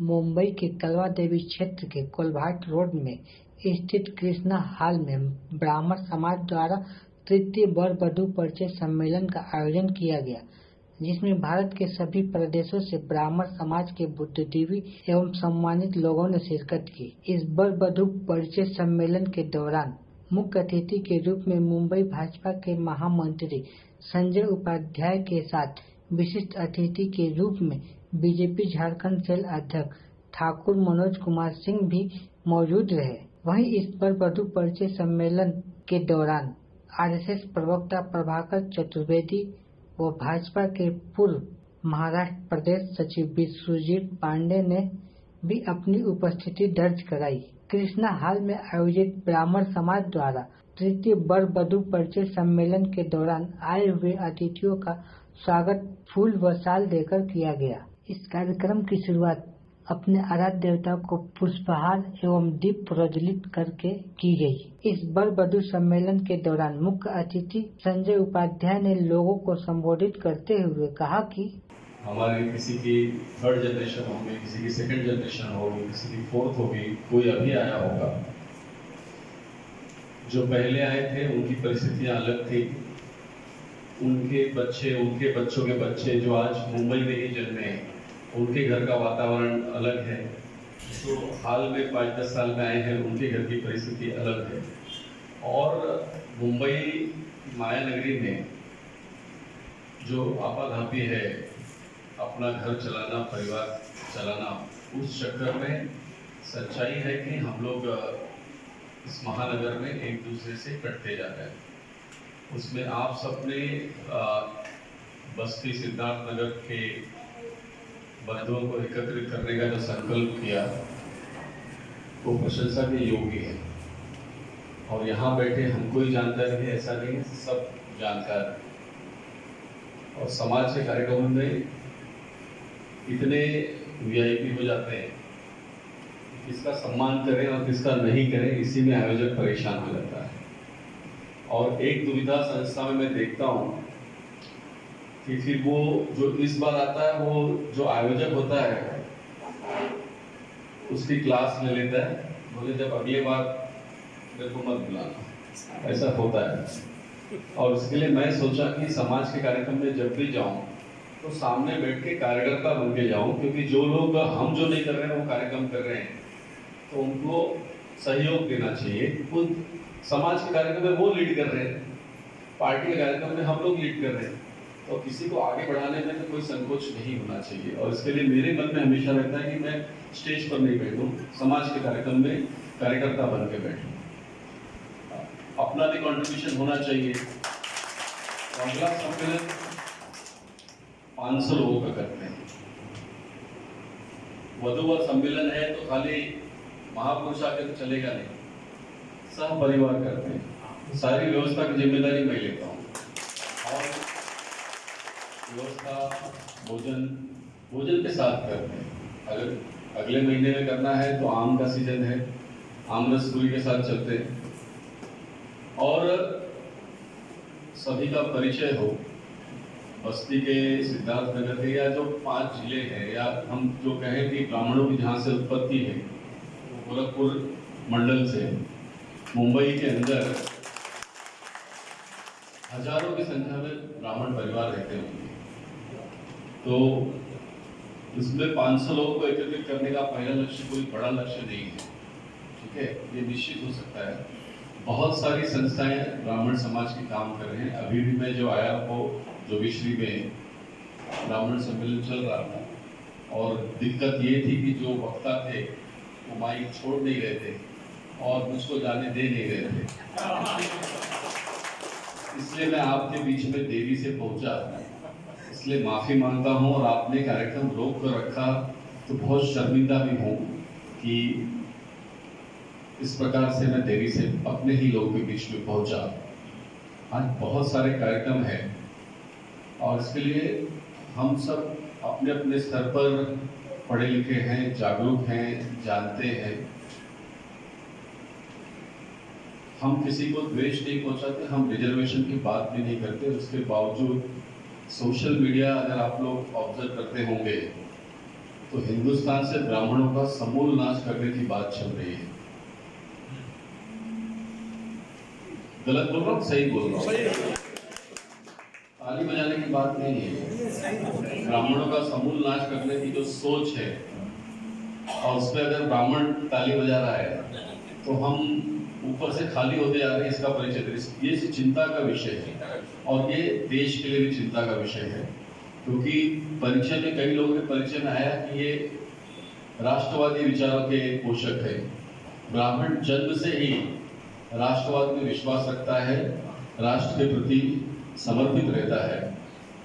मुंबई के कलवा देवी क्षेत्र के कोलभाट रोड में स्थित कृष्णा हॉल में ब्राह्मण समाज द्वारा तृतीय वर वधू परिचय सम्मेलन का आयोजन किया गया, जिसमें भारत के सभी प्रदेशों से ब्राह्मण समाज के बुद्धिजीवी एवं सम्मानित लोगों ने शिरकत की। इस वर वधु परिचय सम्मेलन के दौरान मुख्य अतिथि के रूप में मुंबई भाजपा के महामंत्री संजय उपाध्याय के साथ विशिष्ट अतिथि के रूप में बीजेपी झारखंड सेल अध्यक्ष ठाकुर मनोज कुमार सिंह भी मौजूद रहे। वहीं इस वर वधु परिचय सम्मेलन के दौरान आरएसएस प्रवक्ता प्रभाकर चतुर्वेदी व भाजपा के पूर्व महाराष्ट्र प्रदेश सचिव विश्वजीत पांडे ने भी अपनी उपस्थिति दर्ज कराई। कृष्णा हॉल में आयोजित ब्राह्मण समाज द्वारा तृतीय वर वधु परिचय सम्मेलन के दौरान आए हुए अतिथियों का स्वागत फूल व शाल देकर किया गया। इस कार्यक्रम की शुरुआत अपने आराध्य देवता को पुष्पहार एवं दीप प्रज्वलित करके की गई। इस वर वधु सम्मेलन के दौरान मुख्य अतिथि संजय उपाध्याय ने लोगों को संबोधित करते हुए कहा कि हमारे किसी की थर्ड जनरेशन होगी, किसी की सेकंड जनरेशन होगी, किसी की फोर्थ होगी, कोई अभी आया होगा। जो पहले आए थे उनकी परिस्थितियां अलग थी, उनके बच्चे, उनके बच्चों के बच्चे जो आज मुंबई में ही जन्मे, उनके घर का वातावरण अलग है। जो हाल में 5-10 साल में आए हैं उनके घर की परिस्थिति अलग है। और मुंबई माया नगरी में जो आपाधापी है, अपना घर चलाना, परिवार चलाना, उस चक्कर में सच्चाई है कि हम लोग इस महानगर में एक दूसरे से कटते जा रहे हैं। उसमें आप सबने बस्ती सिद्धार्थ नगर के बंधुओं को एकत्रित करने का जो संकल्प किया वो प्रशंसा के योग्य है। और यहाँ बैठे हमको ही जानता है, ऐसा नहीं है, सब जानकार। और समाज के कार्यक्रमों में इतने वीआईपी हो जाते हैं, किसका सम्मान करें और किसका नहीं करें, इसी में आयोजक परेशान हो जाता है। और एक दुविधा संस्था में मैं देखता हूँ कि फिर वो जो इस बार आता है, वो जो आयोजक होता है उसकी क्लास ले लेता है, बोले जब अगले बार मेरे को मत बुलाना, ऐसा होता है। और उसके लिए मैं सोचा कि समाज के कार्यक्रम में जब भी जाऊं तो सामने बैठ के कार्यकर्ता बन के जाऊं, क्योंकि जो लोग हम जो नहीं कर रहे हैं वो कार्यक्रम कर रहे हैं, तो उनको सहयोग देना चाहिए। खुद समाज के कार्यक्रम में वो लीड कर रहे हैं, पार्टी के कार्यक्रम में हम लोग लीड कर रहे हैं, तो किसी को आगे बढ़ाने में तो कोई संकोच नहीं होना चाहिए। और इसके लिए मेरे मन में हमेशा रहता है कि मैं स्टेज पर नहीं बैठूं, समाज के कार्यक्रम में कार्यकर्ता बन के बैठूं, अपना भी कंट्रीब्यूशन होना चाहिए। अगला सम्मेलन 500 लोगों का करते हैं। वधूवर सम्मेलन है तो खाली महापुरुष आके तो चलेगा नहीं, सब परिवार करते हैं। सारी व्यवस्था की जिम्मेदारी मैं लेता हूँ। और व्यवस्था भोजन के साथ करते हैं। अगर अगले महीने में करना है तो आम का सीजन है, आम रस पूरी के साथ चलते हैं। और सभी का परिचय हो, बस्ती के, सिद्धार्थ नगर के, या जो 5 जिले हैं, या हम जो कहें कि ब्राह्मणों की जहाँ से उत्पत्ति है, गोरखपुर मंडल से मुंबई के अंदर हजारों की संख्या में ब्राह्मण परिवार रहते होंगे। तो इसमें 500 लोगों को एकत्रित करने का पहला लक्ष्य कोई बड़ा लक्ष्य नहीं है, ठीक है, ये निश्चित हो सकता है। बहुत सारी संस्थाएं ब्राह्मण समाज के काम कर रहे हैं। अभी भी मैं जो आया वो जोगेश्वरी में ब्राह्मण सम्मेलन चल रहा था, और दिक्कत ये थी कि जो वक्ता थे वो माइक छोड़ नहीं रहे थे और मुझको जाने दे नहीं रहे थे। इसलिए मैं आपके बीच में देरी से पहुंचा, इसलिए माफी मांगता हूं। और आपने कार्यक्रम रोक कर रखा तो बहुत शर्मिंदा भी हूं कि इस प्रकार से मैं देरी से अपने ही लोगों के बीच में पहुंचा। आज बहुत सारे कार्यक्रम हैं और इसके लिए हम सब अपने अपने स्तर पर पढ़े लिखे हैं, जागरूक हैं, जानते हैं। हम किसी को द्वेष नहीं पहुंचाते, हम रिजर्वेशन की बात भी नहीं करते। उसके बावजूद सोशल मीडिया अगर आप लोग ऑब्जर्व करते होंगे तो तो हिंदुस्तान से ब्राह्मणों का समूल नाश करने की बात चल रही है। गलत बोल रहा हूँ, सही बोल रहा हूँ? ताली बजाने की बात नहीं है। ब्राह्मणों का समूल नाश करने की जो सोच है, और उस पर अगर ब्राह्मण ताली बजा रहा है तो हम ऊपर से खाली होते जा रहे हैं, इसका परिचय दे। ये चिंता का विषय है और ये देश के लिए भी चिंता का विषय है, क्योंकि परिचय में कई लोगों के परिचय में आया कि ये राष्ट्रवादी विचारों के पोषक है। ब्राह्मण जन्म से ही राष्ट्रवाद में विश्वास रखता है, राष्ट्र के प्रति समर्पित रहता है,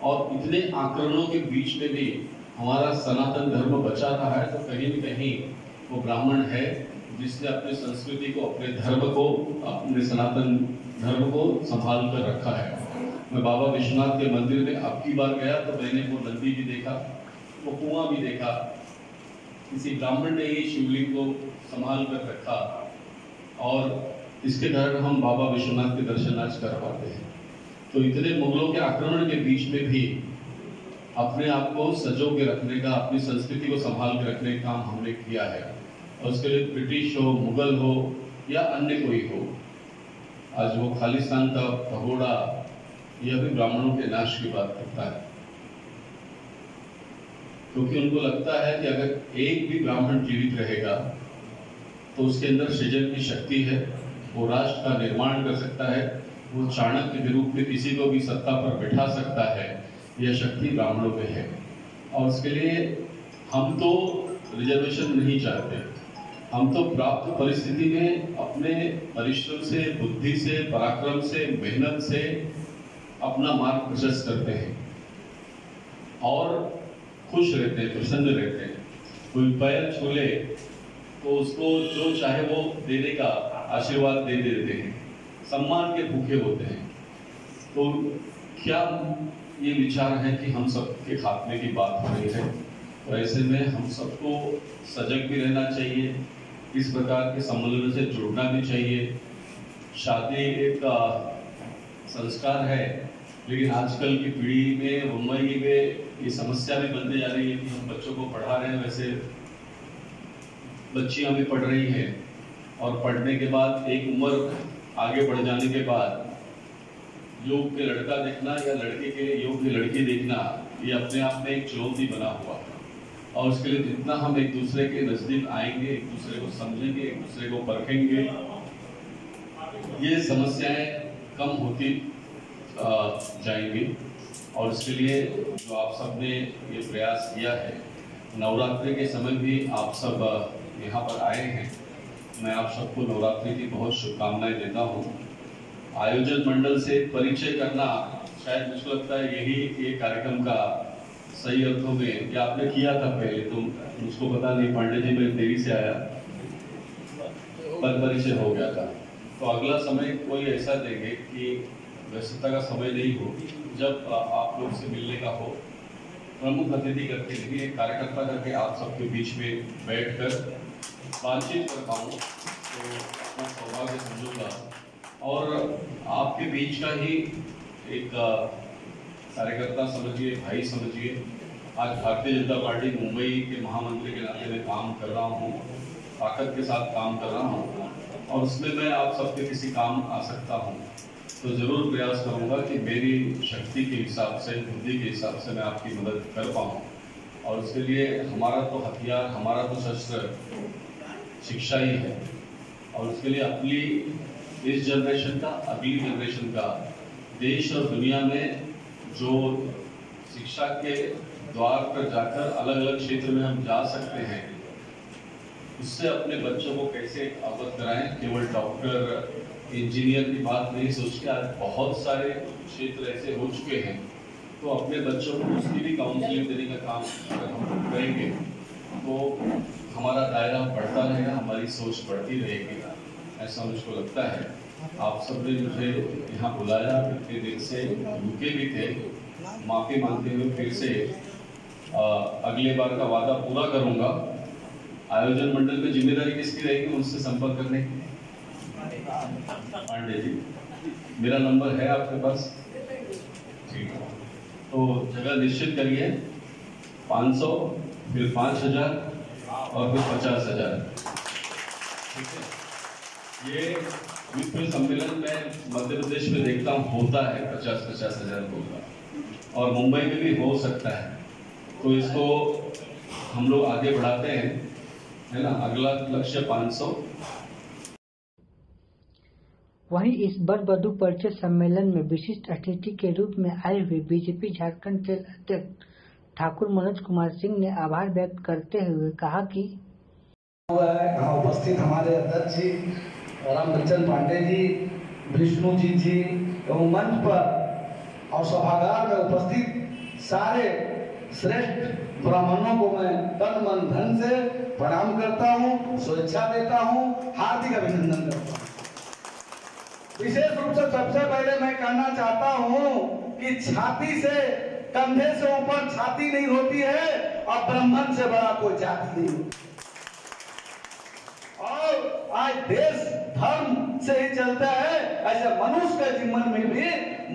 और इतने आक्रमणों के बीच में भी हमारा सनातन धर्म बचा रहा है, तो कहीं न कहीं वो ब्राह्मण है जिसने अपनी संस्कृति को, अपने धर्म को, अपने सनातन धर्म को संभाल कर रखा है। मैं बाबा विश्वनाथ के मंदिर में अब की बार गया तो मैंने वो नंदी भी देखा, वो कुआं भी देखा, किसी ब्राह्मण ने ही शिवलिंग को संभाल कर रखा, और इसके कारण हम बाबा विश्वनाथ के दर्शन आज कर पाते हैं। तो इतने मुगलों के आक्रमण के बीच में भी अपने आप को सजो के रखने का, अपनी संस्कृति को संभाल के रखने का काम हमने किया है, और उसके लिए ब्रिटिश हो, मुगल हो या अन्य कोई हो, आज वो खालिस्तान का पगोड़ा यह भी ब्राह्मणों के नाश की बात करता है, क्योंकि उनको लगता है कि अगर एक भी ब्राह्मण जीवित रहेगा तो उसके अंदर सृजन की शक्ति है, वो राष्ट्र का निर्माण कर सकता है, वो चाणक्य के रूप में किसी को भी सत्ता पर बैठा सकता है। यह शक्ति ब्राह्मणों में है, और उसके लिए हम तो रिजर्वेशन नहीं चाहते, हम तो प्राप्त परिस्थिति में अपने परिश्रम से, बुद्धि से, पराक्रम से, मेहनत से अपना मार्ग प्रशस्त करते हैं और खुश रहते हैं, प्रसन्न रहते हैं। कोई पैर छू ले तो उसको जो चाहे वो देने का आशीर्वाद दे देते हैं, सम्मान के भूखे होते हैं। तो क्या ये विचार है कि हम सबके खात्मे की बात हो रही है, तो ऐसे में हम सबको सजग भी रहना चाहिए, इस प्रकार के सम्मेलन से जुड़ना भी चाहिए। शादी एक संस्कार है, लेकिन आजकल की पीढ़ी में, मुंबई में ये समस्या भी बनती जा रही है कि हम बच्चों को पढ़ा रहे हैं, वैसे बच्चियां भी पढ़ रही हैं, और पढ़ने के बाद एक उम्र आगे बढ़ जाने के बाद योग्य लड़का देखना या लड़के के योग्य लड़की देखना, ये अपने आप में एक चुनौती बना हुआ है। और उसके लिए जितना हम एक दूसरे के नजदीक आएंगे, एक दूसरे को समझेंगे, एक दूसरे को परखेंगे, ये समस्याएं कम होती जाएंगी। और इसके लिए जो आप सब ने ये प्रयास किया है, नवरात्रि के समय भी आप सब यहाँ पर आए हैं, मैं आप सबको नवरात्रि की बहुत शुभकामनाएं देता हूँ। आयोजन मंडल से परिचय करना शायद मुझको लगता है यही एक कार्यक्रम का सही अर्थों में, या आपने किया था पहले, तो मुझको पता नहीं, पांडे जी मैं देरी से आया, पर परिचय हो गया था। तो अगला समय कोई ऐसा देंगे कि व्यस्तता का समय नहीं हो, जब आप लोग से मिलने का हो, प्रमुख अतिथि करके नहीं, एक कार्यकर्ता करके आप सबके बीच में बैठकर बातचीत कर पाऊँ तो अपना सौभाग्य समझूंगा। और आपके बीच का ही एक कार्यकर्ता समझिए, भाई समझिए, आज भारतीय जनता पार्टी मुंबई के महामंत्री के नाते में काम कर रहा हूँ, ताकत के साथ काम कर रहा हूँ, और उसमें मैं आप सबके किसी काम आ सकता हूँ तो जरूर प्रयास करूँगा कि मेरी शक्ति के हिसाब से, बुद्धि के हिसाब से मैं आपकी मदद कर पाऊँ। और उसके लिए हमारा तो हथियार, हमारा तो शस्त्र शिक्षा ही है, और उसके लिए अपनी इस जनरेशन का, अगली जनरेशन का, देश और दुनिया में जो शिक्षा के द्वार पर जाकर अलग अलग क्षेत्र में हम जा सकते हैं, उससे अपने बच्चों को कैसे अवगत कराएं। केवल डॉक्टर, इंजीनियर की बात नहीं सोच के, आज बहुत सारे क्षेत्र ऐसे हो चुके हैं, तो अपने बच्चों को उसकी भी काउंसलिंग देने का काम अगर हम करेंगे तो हमारा दायरा बढ़ता रहेगा, हमारी सोच बढ़ती रहेगी, ऐसा मुझको लगता है। आप सबने मुझे यहाँ बुलाया, इतने दिन से रुके भी थे, माफ़ी मांगते हुए फिर से अगले बार का वादा पूरा करूँगा। आयोजन मंडल में जिम्मेदारी किसकी रहेगी, मुझसे संपर्क करने की? पांडे जी, मेरा नंबर है आपके पास? ठीक है, तो जगह निश्चित करिए। 500 फिर 5,000 और फिर 50,000। ठीक है, ये विश्व सम्मेलन में मध्य प्रदेश में देखता हूँ होता है 50,000 होगा, और मुंबई में भी हो सकता है। तो इसको हम लोग आगे बढ़ाते हैं, है ना। अगला लक्ष्य 500। वहीं इस वर वधू परिचय सम्मेलन में विशिष्ट अतिथि के रूप में आए हुए बीजेपी झारखंड के अध्यक्ष ठाकुर मनोज कुमार सिंह ने आभार व्यक्त करते हुए कहा कि यहाँ उपस्थित हमारे अध्यक्ष जी रामचंद्र पांडे जी, विष्णु जी एवं मंच पर और सभागार में उपस्थित सारे श्रेष्ठ ब्राह्मणों को मैं तन मन धन से प्रणाम करता हूँ, शुभेच्छा देता हूँ, हार्दिक अभिनंदन करता हूँ। विशेष रूप से सबसे पहले मैं कहना चाहता हूँ कि छाती से, कंधे से ऊपर छाती नहीं होती है और ब्राह्मण से बड़ा कोई जाति नहीं होती। और आज देश धर्म से ही चलता है, ऐसे मनुष्य के जीवन में भी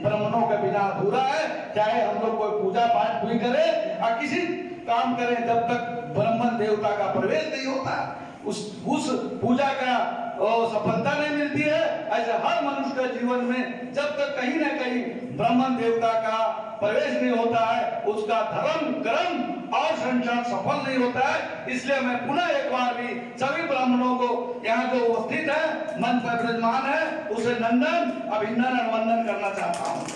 ब्राह्मणों के बिना अधूरा है। चाहे हम लोग कोई पूजा पाठ भी करें और किसी काम करें, जब तक ब्राह्मण देवता का प्रवेश नहीं होता उस पूजा का सफलता नहीं मिलती है। ऐसे हर मनुष्य के जीवन में जब तक कहीं ना कहीं ब्राह्मण देवता का प्रवेश नहीं होता है, उसका धर्म कर्म और संसार सफल नहीं होता है। इसलिए मैं पुनः एक बार भी सभी ब्राह्मणों को यहाँ जो उपस्थित है, मंच पर विराजमान है, उसे नंदन अभिनंदन और वंदन करना चाहता हूँ।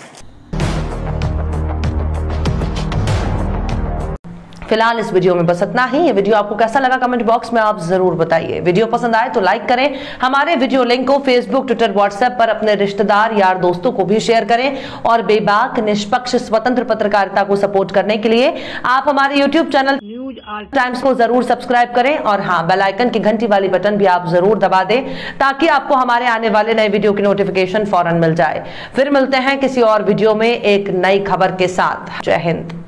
फिलहाल इस वीडियो में बस इतना ही। ये वीडियो आपको कैसा लगा कमेंट बॉक्स में आप जरूर बताइए। वीडियो पसंद आए तो लाइक करें। हमारे वीडियो लिंक को फेसबुक, ट्विटर, व्हाट्सएप पर अपने रिश्तेदार, यार, दोस्तों को भी शेयर करें। और बेबाक, निष्पक्ष, स्वतंत्र पत्रकारिता को सपोर्ट करने के लिए आप हमारे YouTube channel news all times को जरूर सब्सक्राइब करें। और हाँ, बेल आइकन की घंटी वाली बटन भी आप जरूर दबा दें, ताकि आपको हमारे आने वाले नए वीडियो की नोटिफिकेशन फौरन मिल जाए। फिर मिलते हैं किसी और वीडियो में एक नई खबर के साथ। जय हिंद।